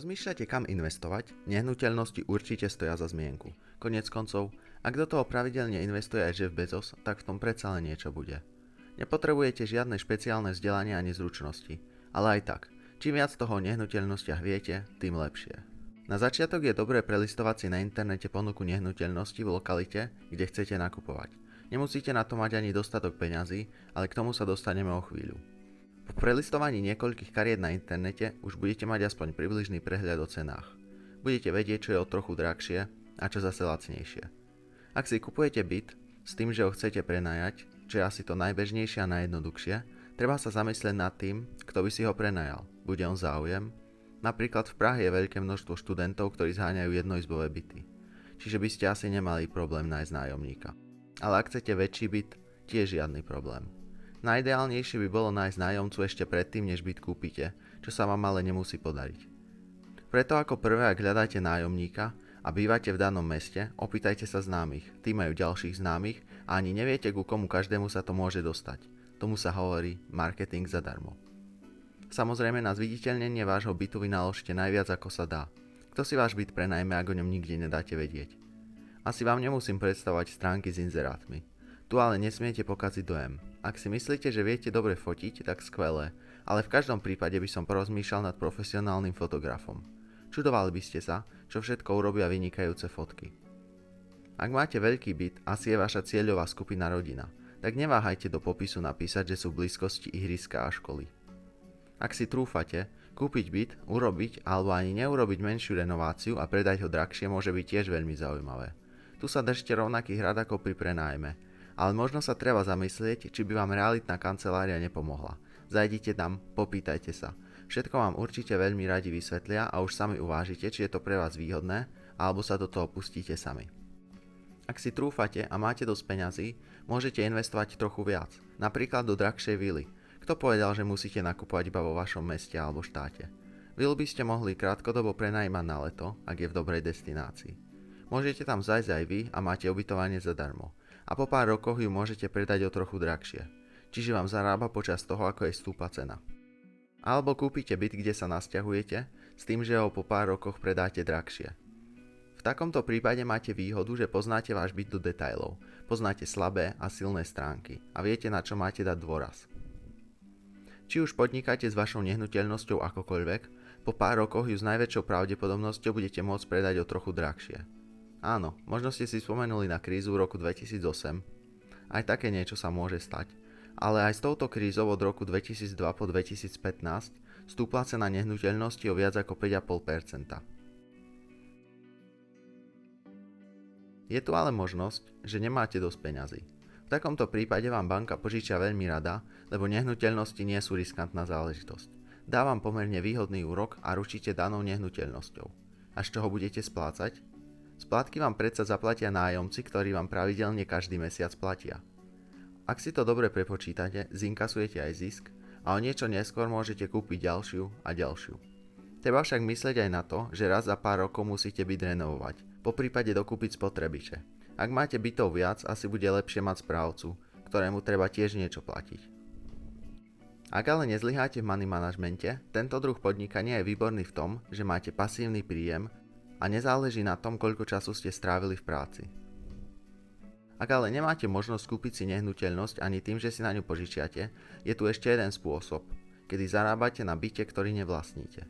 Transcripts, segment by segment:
rozmýšľate, kam investovať, nehnuteľnosti určite stoja za zmienku. Koniec koncov, ak do toho pravidelne investuje aj Jeff Bezos, tak v tom predsa len niečo bude. Nepotrebujete žiadne špeciálne vzdelanie ani zručnosti, ale aj tak, čím viac toho o nehnuteľnostiach viete, tým lepšie. Na začiatok je dobré prelistovať si na internete ponuku nehnuteľnosti v lokalite, kde chcete nakupovať. Nemusíte na to mať ani dostatok peňazí, ale k tomu sa dostaneme o chvíľu. Po prelistovaní niekoľkých kariet na internete už budete mať aspoň približný prehľad o cenách. Budete vedieť, čo je o trochu drahšie a čo zase lacnejšie. Ak si kupujete byt s tým, že ho chcete prenajať, čo je asi to najbežnejšie a najjednoduchšie, treba sa zamyslieť nad tým, kto by si ho prenajal. Bude on záujem? Napríklad v Prahe je veľké množstvo študentov, ktorí zháňajú jednoizbové byty. Čiže by ste asi nemali problém nájsť nájomníka. Ale ak chcete väčší byt, tiež žiadny problém. Najideálnejšie by bolo nájsť nájomcu ešte predtým, než byt kúpite, čo sa vám ale nemusí podariť. Preto ako prvé, ak hľadáte nájomníka a bývate v danom meste, opýtajte sa známych, tí majú ďalších známych a ani neviete, ku komu každému sa to môže dostať. Tomu sa hovorí marketing zadarmo. Samozrejme, na zviditeľnenie vášho bytu vynaložte najviac ako sa dá. Kto si váš byt prenajme, ak o ňom nikde nedáte vedieť? Asi vám nemusím predstavovať stránky s inzerátmi. Tu ale nesmiete pokaziť dojem. Ak si myslíte, že viete dobre fotiť, tak skvelé, ale v každom prípade by som porozmýšľal nad profesionálnym fotografom. Čudovali by ste sa, čo všetko urobia vynikajúce fotky. Ak máte veľký byt, asi je vaša cieľová skupina rodina, tak neváhajte do popisu napísať, že sú v blízkosti ihriska a školy. Ak si trúfate, kúpiť byt, urobiť alebo ani neurobiť menšiu renováciu a predať ho drahšie môže byť tiež veľmi zaujímavé. Tu sa držte rovnakých rad ako pri prenájme, ale možno sa treba zamyslieť, či by vám realitná kancelária nepomohla. Zajdite tam, popýtajte sa. Všetko vám určite veľmi radi vysvetlia a už sami uvážite, či je to pre vás výhodné, alebo sa do toho pustíte sami. Ak si trúfate a máte dosť peňazí, môžete investovať trochu viac, napríklad do drahšej vily. Kto povedal, že musíte nakupovať iba vo vašom meste alebo štáte? Vilu by ste mohli krátkodobo prenajímať na leto, ak je v dobrej destinácii. Môžete tam zajsť aj vy a máte ubytovanie zadarmo. A po pár rokoch ju môžete predať o trochu drahšie. Čiže vám zarába počas toho, ako jej stúpa cena. Alebo kúpite byt, kde sa nasťahujete, s tým, že ho po pár rokoch predáte drahšie. V takomto prípade máte výhodu, že poznáte váš byt do detailov, poznáte slabé a silné stránky a viete, na čo máte dať dôraz. Či už podnikáte s vašou nehnuteľnosťou akokoľvek, po pár rokoch ju s najväčšou pravdepodobnosťou budete môcť predať o trochu drahšie. Áno, možno ste si spomenuli na krízu v roku 2008. Aj také niečo sa môže stať. Ale aj s touto krízou od roku 2002 po 2015 stúpla cena nehnuteľnosti o viac ako 5,5%. Je tu ale možnosť, že nemáte dosť peňazí. V takomto prípade vám banka požičia veľmi rada, lebo nehnuteľnosti nie sú riskantná záležitosť. Dá vám pomerne výhodný úrok a ručíte danou nehnuteľnosťou. A z čoho budete splácať? Splátky vám predsa zaplatia nájomci, ktorí vám pravidelne každý mesiac platia. Ak si to dobre prepočítate, zinkasujete aj zisk a o niečo neskôr môžete kúpiť ďalšiu a ďalšiu. Treba však myslieť aj na to, že raz za pár rokov musíte byt renovovať, poprípade dokúpiť spotrebiče. Ak máte bytov viac, asi bude lepšie mať správcu, ktorému treba tiež niečo platiť. Ak ale nezlyháte v money manažmente, tento druh podnikania je výborný v tom, že máte pasívny príjem a nezáleží na tom, koľko času ste strávili v práci. Ak ale nemáte možnosť kúpiť si nehnuteľnosť ani tým, že si na ňu požičiate, je tu ešte jeden spôsob, kedy zarábate na byte, ktorý nevlastníte.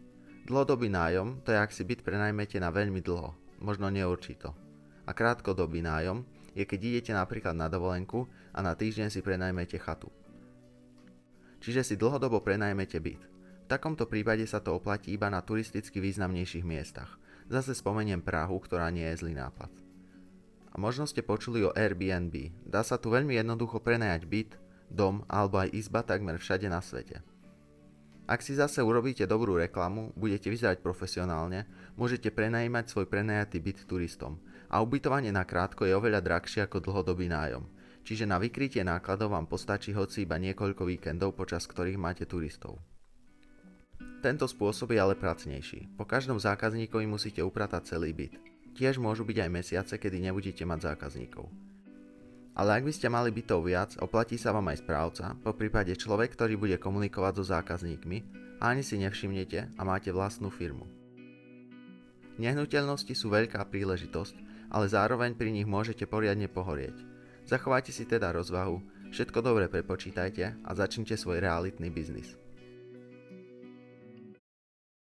Dlhodobý nájom, to je ak si byt prenajmete na veľmi dlho, možno neurčito. A krátkodobý nájom je keď idete napríklad na dovolenku a na týždeň si prenajmete chatu. Čiže si dlhodobo prenajmete byt. V takomto prípade sa to oplatí iba na turisticky významnejších miestach. Zase spomeniem Prahu, ktorá nie je zlý nápad. A možno ste počuli o Airbnb. Dá sa tu veľmi jednoducho prenajať byt, dom alebo aj izba takmer všade na svete. Ak si zase urobíte dobrú reklamu, budete vyzerať profesionálne, môžete prenajímať svoj prenajatý byt turistom. A ubytovanie na krátko je oveľa drahšie ako dlhodobý nájom. Čiže na vykrytie nákladov vám postačí hoci iba niekoľko víkendov, počas ktorých máte turistov. Tento spôsob je ale pracnejší. Po každom zákazníkovi musíte upratať celý byt. Tiež môžu byť aj mesiace, kedy nebudete mať zákazníkov. Ale ak by ste mali bytov viac, oplatí sa vám aj správca, poprípade človek, ktorý bude komunikovať so zákazníkmi a ani si nevšimnete a máte vlastnú firmu. Nehnuteľnosti sú veľká príležitosť, ale zároveň pri nich môžete poriadne pohorieť. Zachovajte si teda rozvahu, všetko dobre prepočítajte a začnite svoj realitný biznis.